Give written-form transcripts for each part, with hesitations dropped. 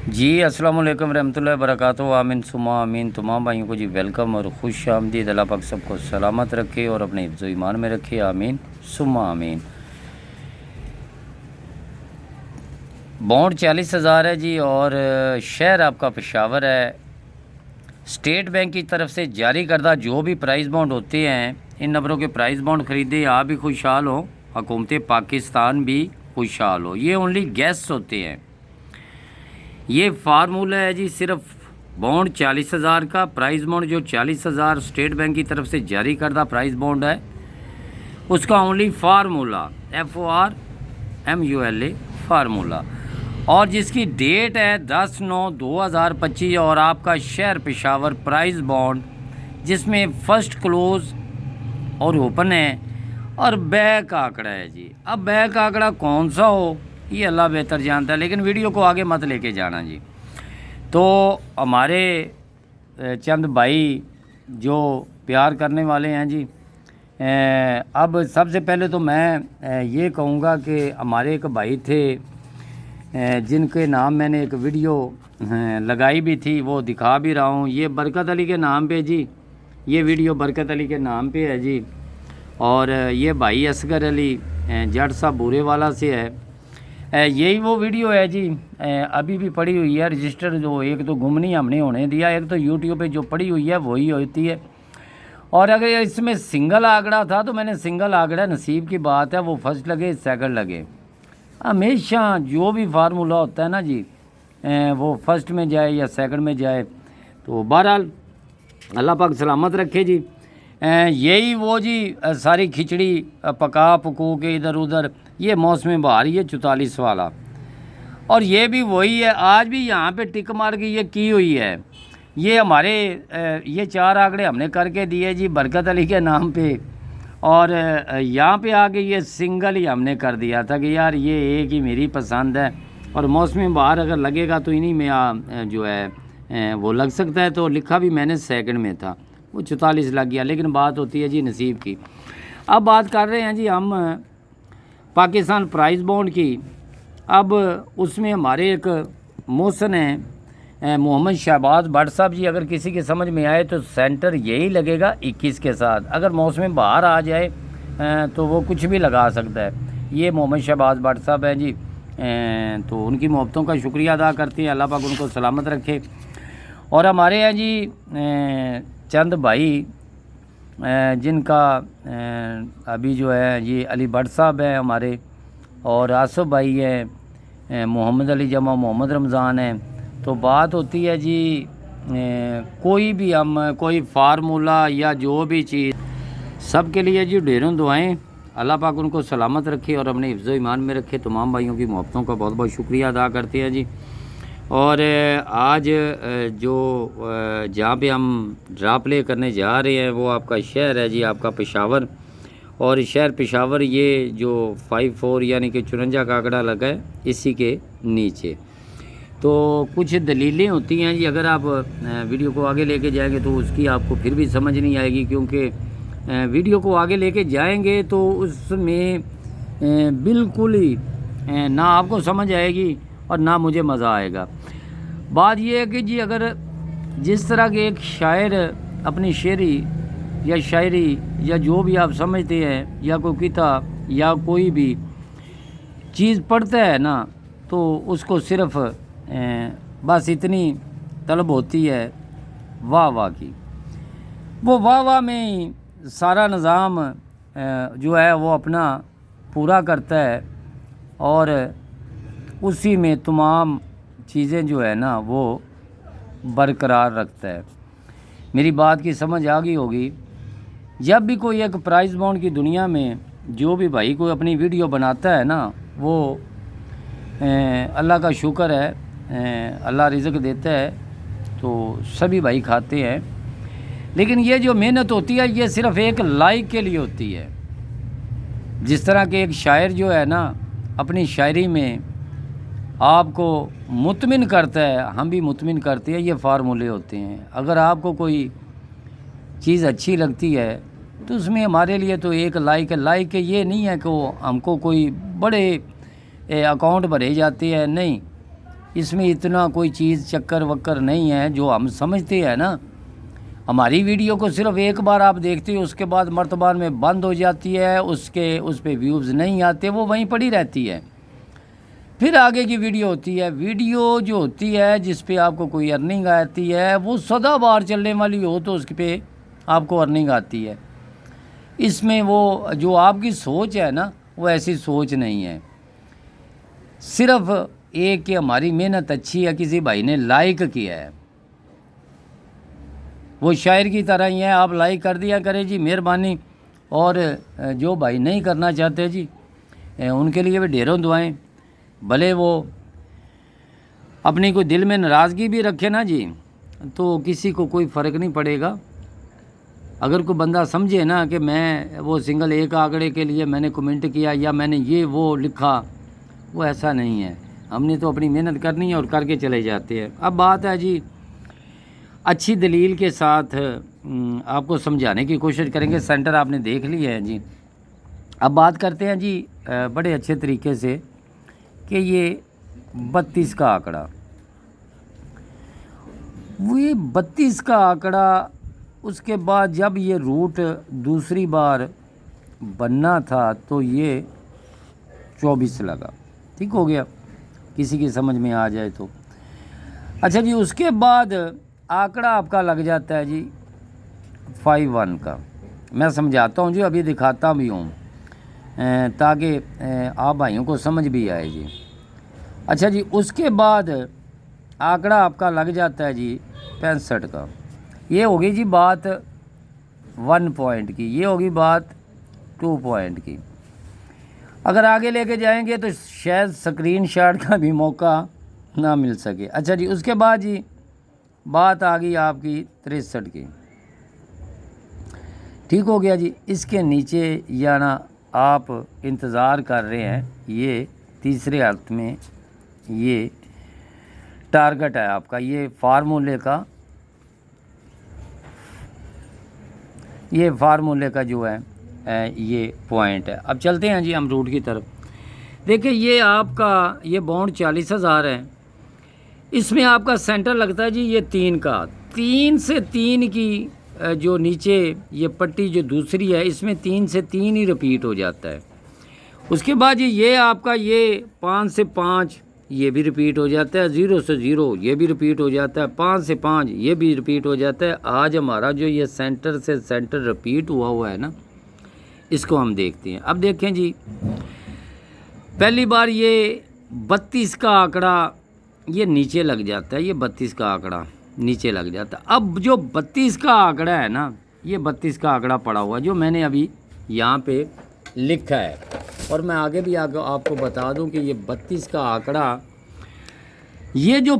जी अस्सलाम वालेकुम रहमतुल्लाहि वबरकातुहू। आमीन सुमा आमीन। तमाम भाइयों को जी वेलकम और खुश आमदीद। अल्लाह पाक सबको सलामत रखे और अपने हिफ्ज़ ईमान में रखे। आमीन सुमा आमीन। बॉन्ड 40,000 है जी और शहर आपका पेशावर है। स्टेट बैंक की तरफ से जारी करदा जो भी प्राइस बॉन्ड होते हैं, इन नंबरों के प्राइस बॉन्ड ख़रीदे, आप भी खुशहाल हो, हुकूमत पाकिस्तान भी खुशहाल हो। ये ओनली गेस्ट होते हैं। ये फार्मूला है जी, सिर्फ बॉन्ड 40,000 का प्राइस बॉन्ड, जो 40,000 स्टेट बैंक की तरफ से जारी करदा प्राइस बॉन्ड है, उसका ओनली फार्मूला FORMULA फार्मूला, और जिसकी डेट है 10/9/2025 और आपका शहर पेशावर प्राइस बॉन्ड, जिसमें फ़र्स्ट क्लोज और ओपन है और बैक आंकड़ा है जी। अब बैक आंकड़ा कौन सा हो ये अल्लाह बेहतर जानता है, लेकिन वीडियो को आगे मत लेके जाना जी। तो हमारे चंद भाई जो प्यार करने वाले हैं जी, अब सबसे पहले तो मैं ये कहूँगा कि हमारे एक भाई थे जिनके नाम मैंने एक वीडियो लगाई भी थी, वो दिखा भी रहा हूँ। ये बरकत अली के नाम पे जी, ये वीडियो बरकत अली के नाम पे है जी। और ये भाई असगर अली जट साहब बूरे वाला से है। यही वो वीडियो है जी, अभी भी पड़ी हुई है रजिस्टर, जो एक तो गुम नहीं हमने होने दिया, एक तो यूट्यूब पे जो पड़ी हुई है वही होती है। और अगर इसमें सिंगल आंकड़ा था तो मैंने सिंगल आंकड़ा, नसीब की बात है, वो फर्स्ट लगे सेकंड लगे। हमेशा जो भी फार्मूला होता है ना जी, वो फर्स्ट में जाए या सेकंड में जाए। तो बहरहाल अल्लाह पाक सलामत रखे जी। यही वो जी सारी खिचड़ी पका पकू के इधर उधर, ये मौसम बहार, ये 44 वाला, और ये भी वही है। आज भी यहाँ पे टिक मार के ये की हुई है। ये हमारे ये 4 आंकड़े हमने करके दिए जी बरकत अली के नाम पे, और यहाँ पे आके ये सिंगल ही हमने कर दिया था कि यार ये एक ही मेरी पसंद है, और मौसम बहार अगर लगेगा तो इन्हीं में जो है वो लग सकता है। तो लिखा भी मैंने सेकंड में था, वो 44 लग गया। लेकिन बात होती है जी नसीब की। अब बात कर रहे हैं जी हम पाकिस्तान प्राइस बॉन्ड की। अब उसमें हमारे एक मोहसन हैं मोहम्मद शहबाज भट्ट साहब जी, अगर किसी के समझ में आए तो सेंटर यही लगेगा 21 के साथ। अगर मौसम बाहर आ जाए तो वो कुछ भी लगा सकता है। ये मोहम्मद शहबाज भट्ट साहब हैं जी, तो उनकी मोहब्बतों का शुक्रिया अदा करते हैं, अल्लाह पाक उनको सलामत रखे। और हमारे हैं जी चंद भाई जिनका अभी जो है ये अली भट्ट साहब हैं हमारे, और आसफ भाई हैं, मोहम्मद अली जमा मोहम्मद रमज़ान हैं। तो बात होती है जी कोई भी हम कोई फार्मूला या जो भी चीज़, सब के लिए जी ढेरों दुआएं, अल्लाह पाक उनको सलामत रखे और अपने हिफ्ज़ ईमान में रखे। तमाम भाइयों की मोहब्बतों का बहुत बहुत शुक्रिया अदा करते हैं जी। और आज जो जहाँ पे हम ड्रा प्ले करने जा रहे हैं वो आपका शहर है जी, आपका पेशावर। और शहर पेशावर ये जो 54 यानी कि 54 का आंकड़ा लगा है इसी के नीचे। तो कुछ दलीलें होती हैं जी, अगर आप वीडियो को आगे लेके जाएंगे तो उसकी आपको फिर भी समझ नहीं आएगी, क्योंकि वीडियो को आगे लेके जाएंगे तो उसमें बिल्कुल ही ना आपको समझ आएगी और ना मुझे मज़ा आएगा। बात यह है कि जी अगर जिस तरह के एक शायर अपनी शेरी या शायरी या जो भी आप समझते हैं, या कोई किताब या कोई भी चीज़ पढ़ता है ना, तो उसको सिर्फ़ बस इतनी तलब होती है वाह वाह की। वो वाह वाह में ही सारा निज़ाम जो है वो अपना पूरा करता है, और उसी में तमाम चीज़ें जो है ना वो बरकरार रखता है। मेरी बात की समझ आ गई होगी। जब भी कोई एक प्राइस बॉन्ड की दुनिया में जो भी भाई कोई अपनी वीडियो बनाता है ना, वो अल्लाह का शुक्र है, अल्लाह रिज़्क देता है तो सभी भाई खाते हैं। लेकिन ये जो मेहनत होती है ये सिर्फ़ एक लाइक के लिए होती है। जिस तरह के एक शायर जो है ना अपनी शायरी में आपको मुतमिन करता है, हम भी मुतमिन करते हैं, ये फार्मूले होते हैं। अगर आपको कोई चीज़ अच्छी लगती है तो उसमें हमारे लिए तो एक लाइक है। लाइक ये नहीं है कि हमको कोई बड़े अकाउंट भरे जाते हैं, नहीं। इसमें इतना कोई चीज़ चक्कर वक्कर नहीं है जो हम समझते हैं ना। हमारी वीडियो को सिर्फ एक बार आप देखते हो, उसके बाद मर्तबान में बंद हो जाती है, उस पर व्यूज़ नहीं आते, वो वहीं पड़ी रहती है। फिर आगे की वीडियो होती है, वीडियो जो होती है जिस पे आपको कोई अर्निंग आती है वो सदाबहार चलने वाली हो तो उस पे आपको अर्निंग आती है। इसमें वो जो आपकी सोच है ना, वो ऐसी सोच नहीं है। सिर्फ एक कि हमारी मेहनत अच्छी है, किसी भाई ने लाइक किया है, वो शायर की तरह ही है, आप लाइक कर दिया करें जी, मेहरबानी। और जो भाई नहीं करना चाहते जी, उनके लिए भी ढेरों दुआएं। भले वो अपनी कोई दिल में नाराज़गी भी रखे ना जी, तो किसी को कोई फ़र्क नहीं पड़ेगा। अगर कोई बंदा समझे ना कि मैं वो सिंगल एक आंकड़े के लिए मैंने कमेंट किया या मैंने ये वो लिखा, वो ऐसा नहीं है। हमने तो अपनी मेहनत करनी है और करके चले जाते हैं। अब बात है जी, अच्छी दलील के साथ आपको समझाने की कोशिश करेंगे। सेंटर आपने देख लिया है जी। अब बात करते हैं जी बड़े अच्छे तरीके से कि ये 32 का आंकड़ा, वो ये 32 का आंकड़ा, उसके बाद जब ये रूट दूसरी बार बनना था तो ये 24 लगा। ठीक हो गया, किसी की समझ में आ जाए तो। अच्छा जी, उसके बाद आंकड़ा आपका लग जाता है जी 51 का। मैं समझाता हूँ जी, अभी दिखाता भी हूँ ताकि आप भाइयों को समझ भी आए जी। अच्छा जी, उसके बाद आंकड़ा आपका लग जाता है जी 65 का। ये होगी जी बात 1 पॉइंट की, ये होगी बात 2 पॉइंट की। अगर आगे लेके जाएंगे तो शायद स्क्रीनशॉट का भी मौका ना मिल सके। अच्छा जी, उसके बाद जी बात आ गई आपकी 63 की। ठीक हो गया जी। इसके नीचे याना आप इंतज़ार कर रहे हैं, ये तीसरे अर्थ में ये टारगेट है आपका, ये फार्मूले का जो है ये पॉइंट है। अब चलते हैं जी हम रूट की तरफ। देखिए ये आपका ये बाउंड 40,000 है, इसमें आपका सेंटर लगता है जी ये 3 का। 3 से 3 की जो नीचे ये पट्टी जो दूसरी है, इसमें 3 से 3 ही रिपीट हो जाता है। उसके बाद ये आपका ये 5 से 5 ये भी रिपीट हो जाता है, 0 से 0 ये भी रिपीट हो जाता है, 5 से 5 ये भी रिपीट हो जाता है। आज हमारा जो ये सेंटर से सेंटर रिपीट हुआ है ना, इसको हम देखते हैं। अब देखें जी, पहली बार ये 32 का आंकड़ा ये नीचे लग जाता है, ये 32 का आंकड़ा नीचे लग जाता है। अब जो 32 का आंकड़ा है ना, ये 32 का आंकड़ा पड़ा हुआ जो मैंने अभी यहाँ पे लिखा है, और मैं आगे भी आपको बता दूं कि ये 32 का आंकड़ा, ये जो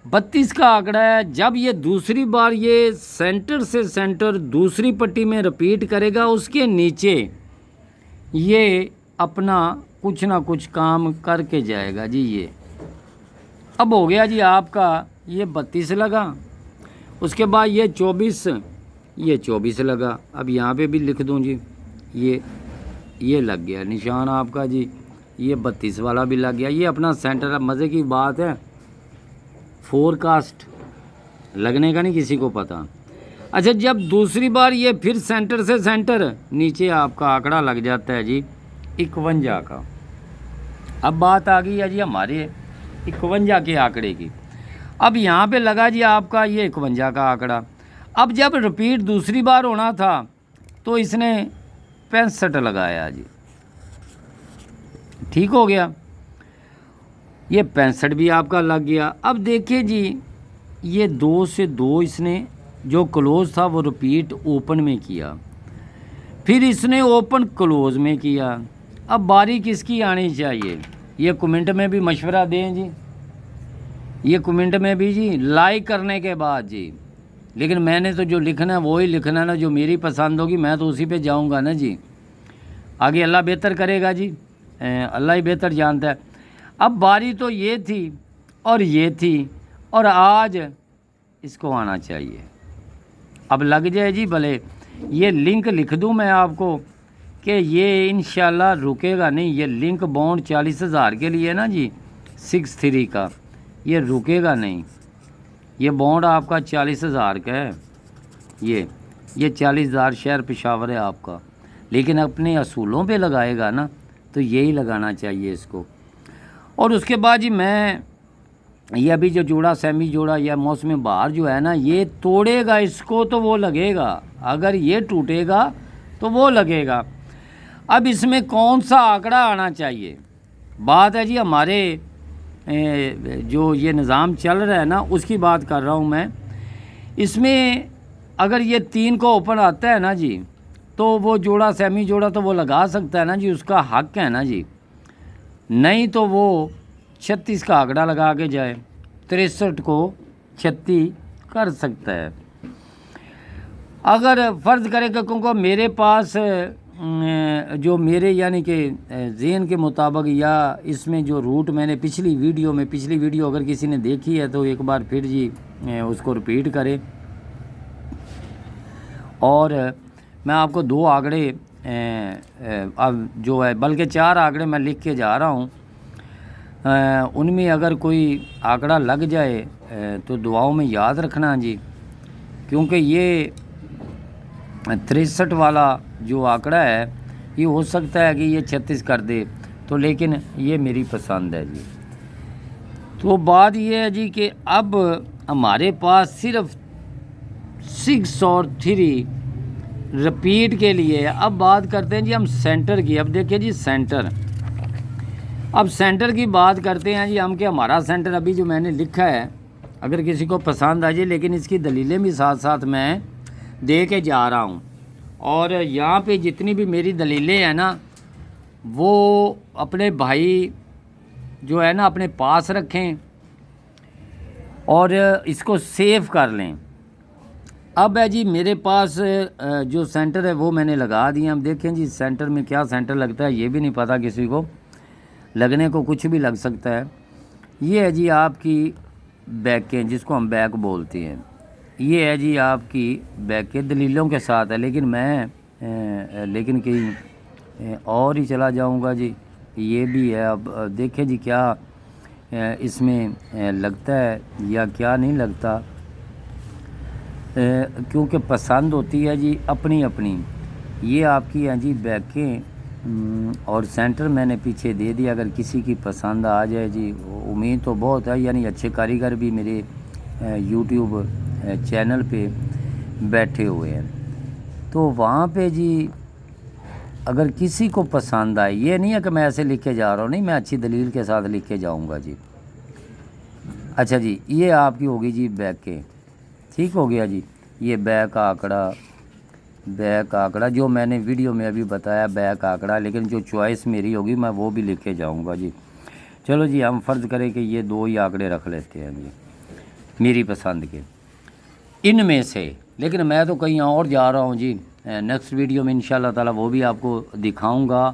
32 का आंकड़ा है, जब ये दूसरी बार ये सेंटर से सेंटर दूसरी पट्टी में रिपीट करेगा, उसके नीचे ये अपना कुछ ना कुछ काम करके जाएगा जी। ये अब हो गया जी आपका ये 32 लगा, उसके बाद ये 24 लगा। अब यहाँ पे भी लिख दूँ जी, ये लग गया निशान आपका जी, ये 32 वाला भी लग गया। ये अपना सेंटर। अब मज़े की बात है, फोरकास्ट लगने का नहीं किसी को पता। अच्छा, जब दूसरी बार ये फिर सेंटर से सेंटर नीचे आपका आंकड़ा लग जाता है जी 51 का। अब बात आ गई है जी हमारे 51 के आंकड़े की। अब यहाँ पे लगा जी आपका ये 51 का आंकड़ा। अब जब रिपीट दूसरी बार होना था तो इसने 65 लगाया जी। ठीक हो गया, ये 65 भी आपका लग गया। अब देखिए जी, ये 2 से 2 इसने जो क्लोज था वो रिपीट ओपन में किया, फिर इसने ओपन क्लोज में किया। अब बारी किसकी आनी चाहिए, ये कमेंट में भी मशवरा दें जी, ये कमेंट में भी जी लाइक करने के बाद जी। लेकिन मैंने तो जो लिखना है वो ही लिखना है ना, जो मेरी पसंद होगी मैं तो उसी पे जाऊंगा ना जी। आगे अल्लाह बेहतर करेगा जी, अल्लाह ही बेहतर जानता है। अब बारी तो ये थी और ये थी, और आज इसको आना चाहिए। अब लग जाए जी, भले ये लिंक लिख दूं मैं आपको कि ये इंशाल्लाह रुकेगा नहीं। ये लिंक बाउंड 40,000 के लिए ना जी 63 का, ये रुकेगा नहीं। ये बॉन्ड आपका 40,000 का है। ये 40,000 शहर पेशावर है आपका, लेकिन अपने असूलों पे लगाएगा ना तो यही लगाना चाहिए इसको। और उसके बाद जी मैं ये अभी जो जोड़ा सेमी जोड़ा या मौसम बहार जो है ना, ये तोड़ेगा इसको तो वो लगेगा, अगर ये टूटेगा तो वो लगेगा। अब इसमें कौन सा आंकड़ा आना चाहिए, बात है जी हमारे जो ये निज़ाम चल रहा है ना उसकी बात कर रहा हूँ मैं। इसमें अगर ये 3 को ओपन आता है ना जी, तो वो जोड़ा सेमी जोड़ा तो वो लगा सकता है ना जी, उसका हक है ना जी। नहीं तो वो 36 का आंकड़ा लगा के जाए, 63 को 36 कर सकता है। अगर फ़र्ज़ करें कि क्योंकि मेरे पास जो मेरे यानी कि ज़हन के मुताबिक या इसमें जो रूट मैंने पिछली वीडियो अगर किसी ने देखी है तो एक बार फिर जी उसको रिपीट करें। और मैं आपको 2 आंकड़े अब जो है बल्कि 4 आंकड़े मैं लिख के जा रहा हूँ, उनमें अगर कोई आंकड़ा लग जाए तो दुआओं में याद रखना जी, क्योंकि ये 63 वाला जो आंकड़ा है ये हो सकता है कि ये 36 कर दे, तो लेकिन ये मेरी पसंद है जी। तो बात ये है जी कि अब हमारे पास सिर्फ 6 और 3 रिपीट के लिए। अब बात करते हैं जी हम सेंटर की। अब देखिए जी सेंटर, अब सेंटर की बात करते हैं जी हम कि हमारा सेंटर अभी जो मैंने लिखा है अगर किसी को पसंद आ जाए, लेकिन इसकी दलीलें भी साथ साथ मैं दे के जा रहा हूँ। और यहाँ पे जितनी भी मेरी दलीलें हैं ना वो अपने भाई जो है ना अपने पास रखें और इसको सेव कर लें। अब है जी मेरे पास जो सेंटर है वो मैंने लगा दिया। हम देखें जी सेंटर में क्या सेंटर लगता है ये भी नहीं पता किसी को, लगने को कुछ भी लग सकता है। ये है जी आपकी बैकें जिसको हम बैक बोलते हैं, ये है जी आपकी बैकें दलीलों के साथ है, लेकिन मैं लेकिन कहीं और ही चला जाऊंगा जी। ये भी है। अब देखें जी क्या इसमें लगता है या क्या नहीं लगता, क्योंकि पसंद होती है जी अपनी अपनी। ये आपकी हैं जी बैकें और सेंटर मैंने पीछे दे दिया, अगर किसी की पसंद आ जाए जी। उम्मीद तो बहुत है, यानी अच्छे कारीगर भी मेरे यूट्यूब चैनल पे बैठे हुए हैं, तो वहाँ पे जी अगर किसी को पसंद आए, ये नहीं है कि मैं ऐसे लिख के जा रहा हूँ, नहीं, मैं अच्छी दलील के साथ लिख के जाऊँगा जी। अच्छा जी ये आपकी होगी जी बैकें, ठीक हो गया जी। ये बैक आंकड़ा जो मैंने वीडियो में अभी बताया बैक आंकड़ा, लेकिन जो चॉइस मेरी होगी मैं वो भी लिख के जाऊँगा जी। चलो जी हम फ़र्ज़ करें कि ये 2 ही आंकड़े रख लेते हैं जी मेरी पसंद के इनमें से, लेकिन मैं तो कहीं और जा रहा हूँ जी। नेक्स्ट वीडियो में इंशाल्लाह ताला वो भी आपको दिखाऊंगा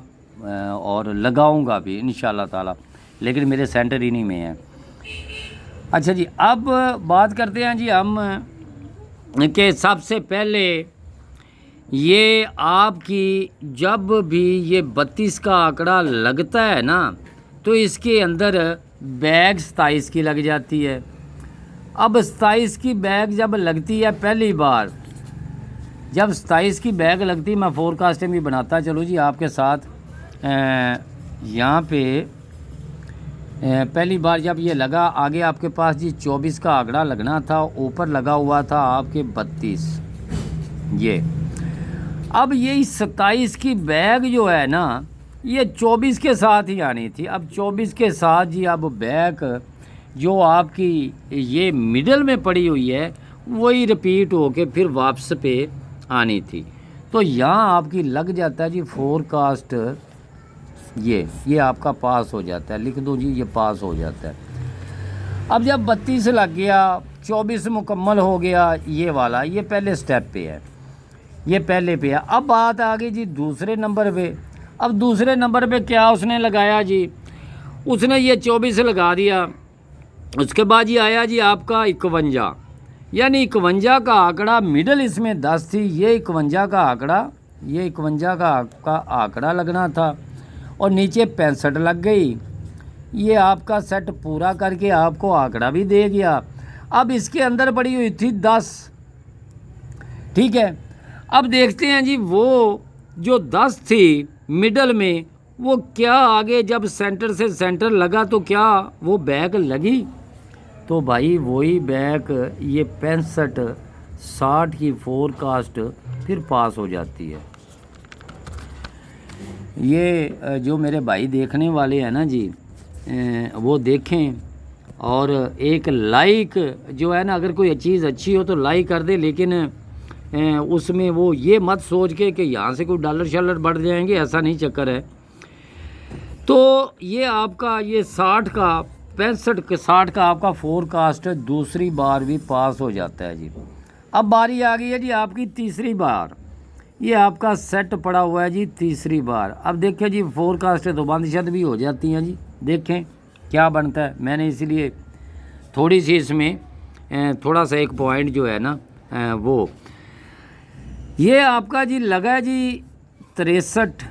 और लगाऊंगा भी इंशाल्लाह ताला, लेकिन मेरे सेंटर इन्हीं में है। अच्छा जी अब बात करते हैं जी हम कि सबसे पहले ये आपकी जब भी ये 32 का आंकड़ा लगता है ना तो इसके अंदर बैग 27 की लग जाती है। अब 27 की बैग जब लगती है पहली बार, जब 27 की बैग लगती, मैं फोरकास्टिंग भी बनाता चलो जी आपके साथ। यहाँ पे पहली बार जब ये लगा, आगे आपके पास जी 24 का आंकड़ा लगना था, ऊपर लगा हुआ था आपके 32 ये। अब ये 27 की बैग जो है ना ये 24 के साथ ही आनी थी। अब 24 के साथ जी अब बैग जो आपकी ये मिडल में पड़ी हुई है वही रिपीट होके फिर वापस पे आनी थी, तो यहाँ आपकी लग जाता है जी फोरकास्ट। ये आपका पास हो जाता है, लिख दो जी ये पास हो जाता है। अब जब 32 लग गया, 24 मुकम्मल हो गया, ये वाला ये पहले स्टेप पे है, ये पहले पे है। अब बात आ गई जी दूसरे नंबर पे। अब दूसरे नंबर पे क्या उसने लगाया जी, उसने ये 24 लगा दिया। उसके बाद ये आया जी आपका 51, यानी 51 का आंकड़ा मिडल इसमें 10 थी, ये 51 का आंकड़ा, ये 51 का आंकड़ा लगना था और नीचे 65 लग गई, ये आपका सेट पूरा करके आपको आंकड़ा भी दे गया। अब इसके अंदर पड़ी हुई थी 10, ठीक है। अब देखते हैं जी वो जो 10 थी मिडल में, वो क्या आगे जब सेंटर से सेंटर लगा तो क्या वो बैक लगी? तो भाई वही बैक ये 65-60 की फोरकास्ट फिर पास हो जाती है। ये जो मेरे भाई देखने वाले हैं ना जी, वो देखें और एक लाइक जो है ना, अगर कोई चीज़ अच्छी हो तो लाइक कर दे, लेकिन उसमें वो ये मत सोच के कि यहाँ से कोई डॉलर शॉलर बढ़ जाएंगे, ऐसा नहीं चक्कर है। तो ये आपका ये 60 का 65-60 का आपका फोरकास्ट दूसरी बार भी पास हो जाता है जी। अब बारी आ गई है जी आपकी तीसरी बार। ये आपका सेट पड़ा हुआ है जी तीसरी बार। अब देखें जी फोरकास्ट तो बंद शद भी हो जाती हैं जी, देखें क्या बनता है। मैंने इसीलिए थोड़ी सी इसमें थोड़ा सा एक पॉइंट जो है ना वो ये आपका जी लगा जी 63,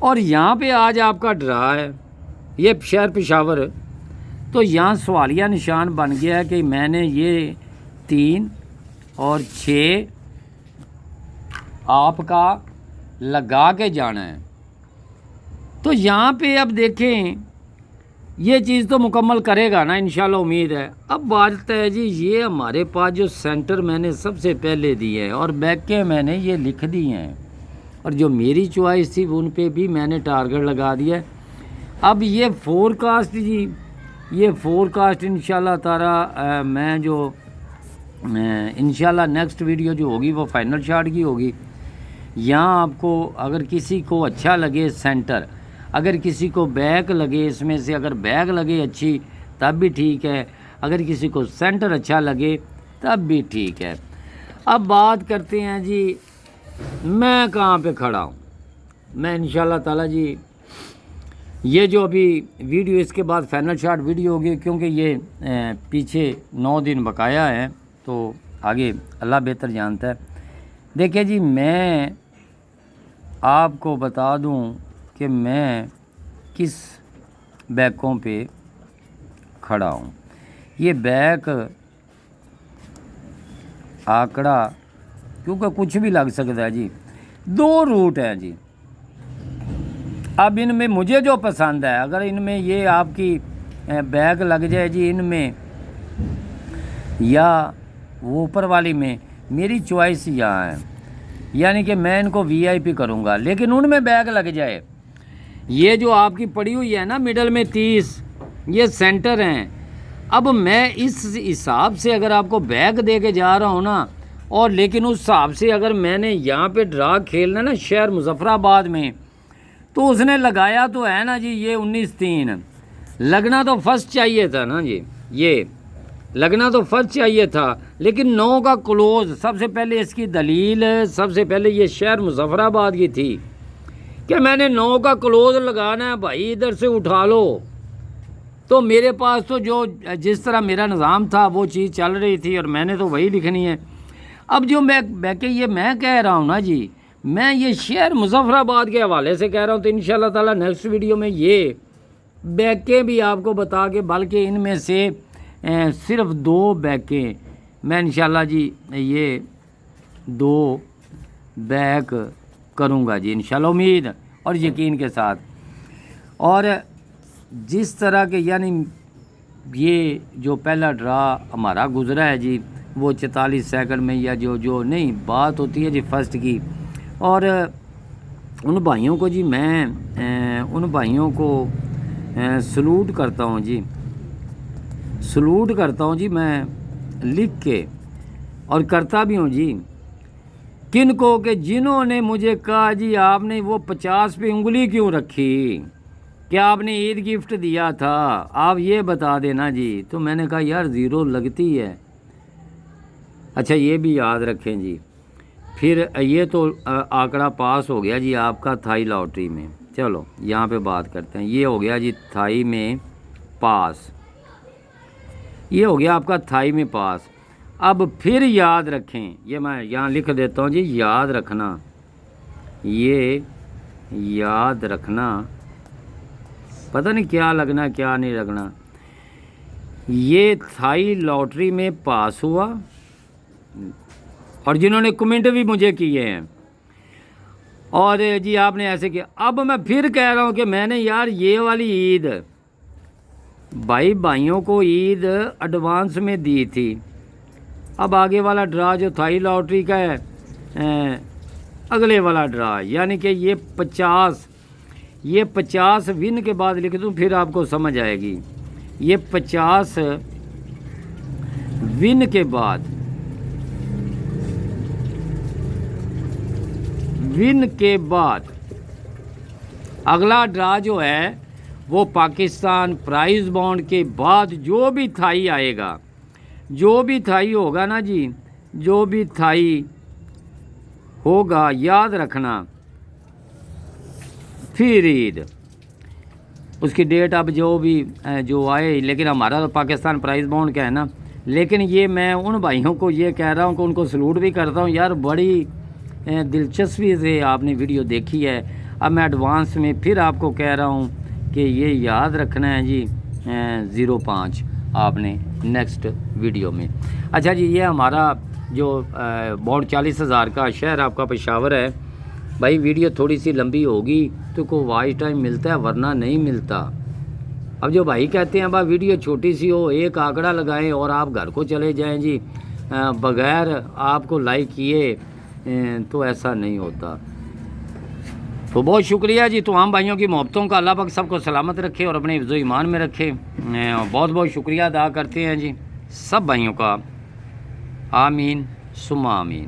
और यहाँ पे आज आपका ड्रा है ये शहर पेशावर। तो यहाँ सवालिया निशान बन गया है कि मैंने ये 3 और 6 आपका लगा के जाना है। तो यहाँ पे अब देखें ये चीज़ तो मुकम्मल करेगा ना इंशाल्लाह, उम्मीद है। अब बात है जी ये हमारे पास जो सेंटर मैंने सबसे पहले दिए हैं और बैक के मैंने ये लिख दिए हैं, और जो मेरी चॉइस थी उन पे भी मैंने टारगेट लगा दिया। अब ये फोरकास्ट जी, ये फोरकास्ट इंशाल्लाह ताला मैं जो इंशाल्लाह नेक्स्ट वीडियो जो होगी वो फाइनल शॉट की होगी। यहाँ आपको अगर किसी को अच्छा लगे सेंटर, अगर किसी को बैक लगे, इसमें से अगर बैक लगे अच्छी तब भी ठीक है, अगर किसी को सेंटर अच्छा लगे तब भी ठीक है। अब बात करते हैं जी मैं कहाँ पे खड़ा हूँ। मैं इंशाल्लाह ताला जी ये जो अभी वीडियो इसके बाद फाइनल शॉट वीडियो होगी, क्योंकि ये पीछे 9 दिन बकाया है, तो आगे अल्लाह बेहतर जानता है। देखिए जी मैं आपको बता दूं कि मैं किस बैकों पे खड़ा हूं। ये बैक आंकड़ा क्योंकि कुछ भी लग सकता है जी। 2 रूट हैं जी। अब इनमें मुझे जो पसंद है, अगर इनमें ये आपकी बैक लग जाए जी इनमें या वो ऊपर वाली में, मेरी चॉइस यहाँ है, यानी कि मैं इनको वीआईपी करूँगा, लेकिन उनमें बैक लग जाए। ये जो आपकी पड़ी हुई है ना मिडल में 30, ये सेंटर हैं। अब मैं इस हिसाब से अगर आपको बैक दे के जा रहा हूँ ना, और लेकिन उस हिसाब से अगर मैंने यहाँ पे ड्रा खेलना ना शहर मुजफ्फराबाद में, तो उसने लगाया तो है ना जी ये 19-3 लगना तो फर्स्ट चाहिए था ना जी, ये लगना तो फर्स्ट चाहिए था, लेकिन 9 का क्लोज सबसे पहले इसकी दलील सबसे पहले ये शहर मुजफ्फराबाद की थी कि मैंने 9 का क्लोज लगाना है भाई, इधर से उठा लो। तो मेरे पास तो जो जिस तरह मेरा निज़ाम था वो चीज़ चल रही थी और मैंने तो वही लिखनी है। अब जो मैं ये मैं कह रहा हूँ ना जी, मैं ये शहर मुजफ्फराबाद के हवाले से कह रहा हूँ। तो इंशाल्लाह ताला नेक्स्ट वीडियो में ये बैकें भी आपको बता के, बल्कि इनमें से सिर्फ 2 बैकें मैं इंशाल्लाह जी ये 2 बैक करूँगा जी इंशाल्लाह, उम्मीद और यकीन के साथ। और जिस तरह के यानी ये जो पहला ड्रा हमारा गुज़रा है जी वो 44 सेकंड में, या जो नहीं बात होती है जी फर्स्ट की। और उन भाइयों को जी मैं उन भाइयों को सलूट करता हूँ जी, सलूट करता हूँ जी मैं लिख के, और करता भी हूँ जी। किन को कि जिन्होंने मुझे कहा जी आपने वो 50 पे उंगली क्यों रखी, क्या आपने ईद गिफ्ट दिया था, आप ये बता देना जी। तो मैंने कहा यार 0 लगती है। अच्छा ये भी याद रखें जी। फिर ये तो आंकड़ा पास हो गया जी आपका थाई लॉटरी में। चलो यहाँ पे बात करते हैं। ये हो गया जी थाई में पास, ये हो गया आपका थाई में पास। अब फिर याद रखें, ये मैं यहाँ लिख देता हूँ जी, याद रखना, ये याद रखना पता नहीं क्या लगना क्या नहीं लगना। ये थाई लॉटरी में पास हुआ और जिन्होंने कमेंट भी मुझे किए हैं, और जी आपने ऐसे किया। अब मैं फिर कह रहा हूँ कि मैंने यार ये वाली ईद भाइयों को ईद एडवांस में दी थी। अब आगे वाला ड्रा जो थाई लॉटरी का है, अगले वाला ड्रा, यानी कि ये 50 विन के बाद लिख दूँ फिर आपको समझ आएगी। ये 50 विन के बाद अगला ड्रा जो है वो पाकिस्तान प्राइज बॉन्ड के बाद जो भी थाई आएगा, जो भी थाई होगा ना जी, जो भी थाई होगा याद रखना, फिर ईद उसकी डेट अब जो आए, लेकिन हमारा तो पाकिस्तान प्राइज बॉन्ड का है ना। लेकिन ये मैं उन भाइयों को ये कह रहा हूँ कि उनको सलूट भी करता हूँ यार, बड़ी दिलचस्पी से आपने वीडियो देखी है। अब मैं एडवांस में फिर आपको कह रहा हूँ कि ये याद रखना है जी 05 आपने नेक्स्ट वीडियो में। अच्छा जी, ये हमारा जो बॉन्ड 40,000 का शहर आपका पेशावर है भाई। वीडियो थोड़ी सी लंबी होगी तो को वॉच टाइम मिलता है, वरना नहीं मिलता। अब जो भाई कहते हैं भाई वीडियो छोटी सी हो, एक आंकड़ा लगाएं और आप घर को चले जाएं जी बग़ैर आपको लाइक किए, तो ऐसा नहीं होता। तो बहुत शुक्रिया जी। तो हम भाइयों की मोहब्बतों का अल्लाह पाक सबको सलामत रखे और अपने हिफ्ज़ ईमान में रखे। बहुत बहुत शुक्रिया अदा करते हैं जी सब भाइयों का। आमीन सुम्मा आमीन।